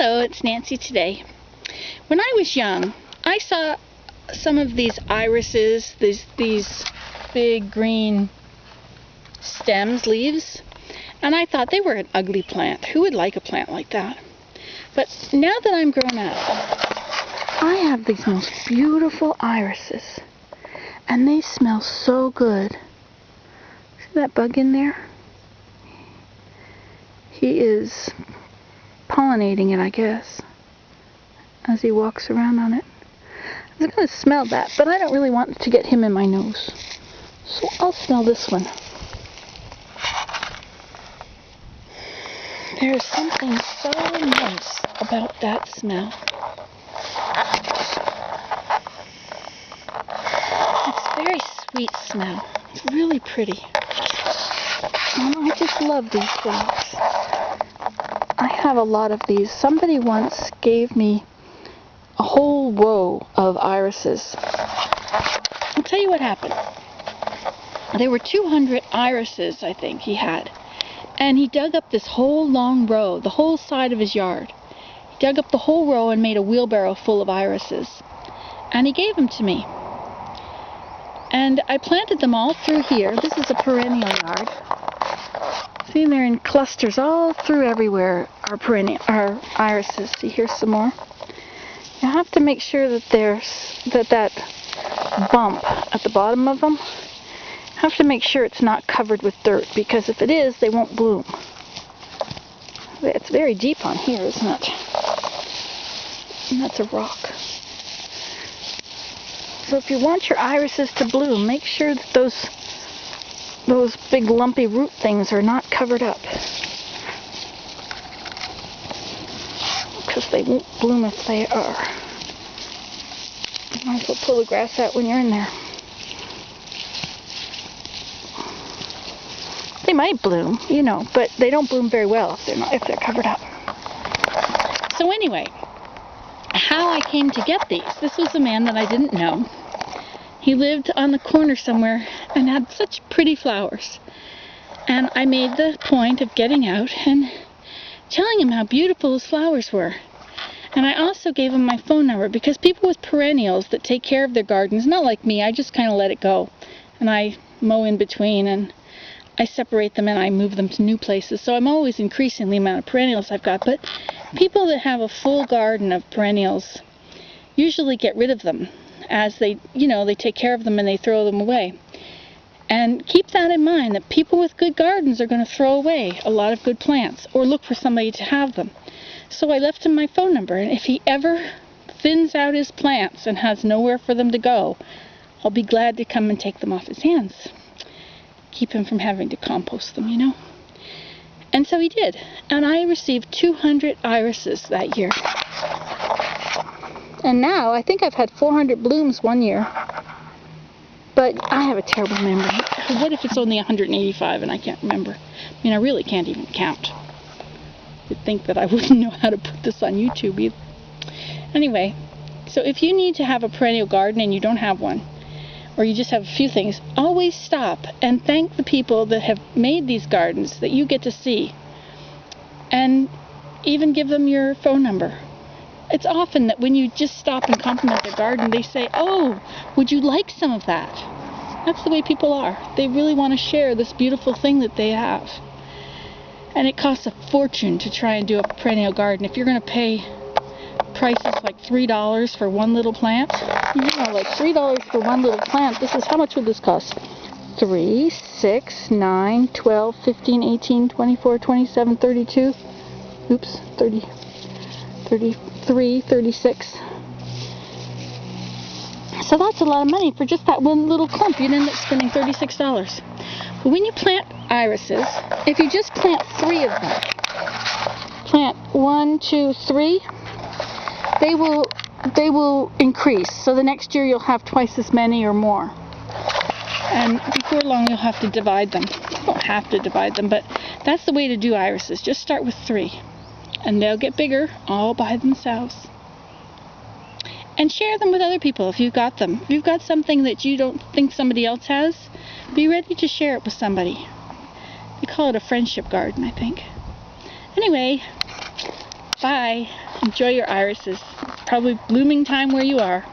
Hello, it's Nancy today. When I was young, I saw some of these irises, these big green stems, leaves, and I thought they were an ugly plant. Who would like a plant like that? But now that I'm grown up, I have these most beautiful irises, and they smell so good. See that bug in there? He is pollinating it, I guess, as he walks around on it. I was going to smell that, but I don't really want to get him in my nose. So I'll smell this one. There's something so nice about that smell. It's a very sweet smell. It's really pretty. And I just love these flowers. I have a lot of these. Somebody once gave me a whole row of irises. I'll tell you what happened. There were 200 irises, I think, he had. And he dug up this whole long row, the whole side of his yard. He dug up the whole row and made a wheelbarrow full of irises. And he gave them to me. And I planted them all through here. This is a perennial yard. See, they're in clusters all through everywhere, our irises. See, here's some more. You have to make sure that that bump at the bottom of them, you have to make sure it's not covered with dirt, because if it is, they won't bloom. It's very deep on here, isn't it? And that's a rock. So if you want your irises to bloom, make sure that those big lumpy root things are not covered up, because they won't bloom if they are. You might as well pull the grass out when you're in there. They might bloom, you know, but they don't bloom very well if they're covered up. So anyway, how I came to get these. This was a man that I didn't know. He lived on the corner somewhere and had such pretty flowers. And I made the point of getting out and telling him how beautiful his flowers were. And I also gave him my phone number, because people with perennials that take care of their gardens, not like me, I just kind of let it go. And I mow in between, and I separate them, and I move them to new places. So I'm always increasing the amount of perennials I've got. But people that have a full garden of perennials usually get rid of them, as they take care of them and they throw them away. And keep that in mind, that people with good gardens are going to throw away a lot of good plants or look for somebody to have them. So I left him my phone number, and if he ever thins out his plants and has nowhere for them to go, I'll be glad to come and take them off his hands. Keep him from having to compost them, you know. And so he did. And I received 200 irises that year. And now, I think I've had 400 blooms one year. But I have a terrible memory. What if it's only 185 and I can't remember? I mean, I really can't even count. You'd think that I wouldn't know how to put this on YouTube either. Anyway, so if you need to have a perennial garden and you don't have one, or you just have a few things, always stop and thank the people that have made these gardens that you get to see. And even give them your phone number. It's often that when you just stop and compliment their garden, they say, "Oh, would you like some of that?" That's the way people are. They really want to share this beautiful thing that they have. And it costs a fortune to try and do a perennial garden. If you're going to pay prices like $3 for one little plant, like $3 for one little plant, how much would this cost? 3, 6, 9, 12, 15, 18, 24, 27, 32, 30, 33, 36. So that's a lot of money for just that one little clump. You'd end up spending $36. But when you plant irises, if you just plant 3 of them, plant 1, 2, 3, they will increase. So the next year you'll have twice as many or more. And before long you'll have to divide them. You don't have to divide them, but that's the way to do irises. Just start with 3. And they'll get bigger all by themselves. And share them with other people if you've got them. If you've got something that you don't think somebody else has, be ready to share it with somebody. They call it a friendship garden, I think. Anyway, bye. Enjoy your irises. It's probably blooming time where you are.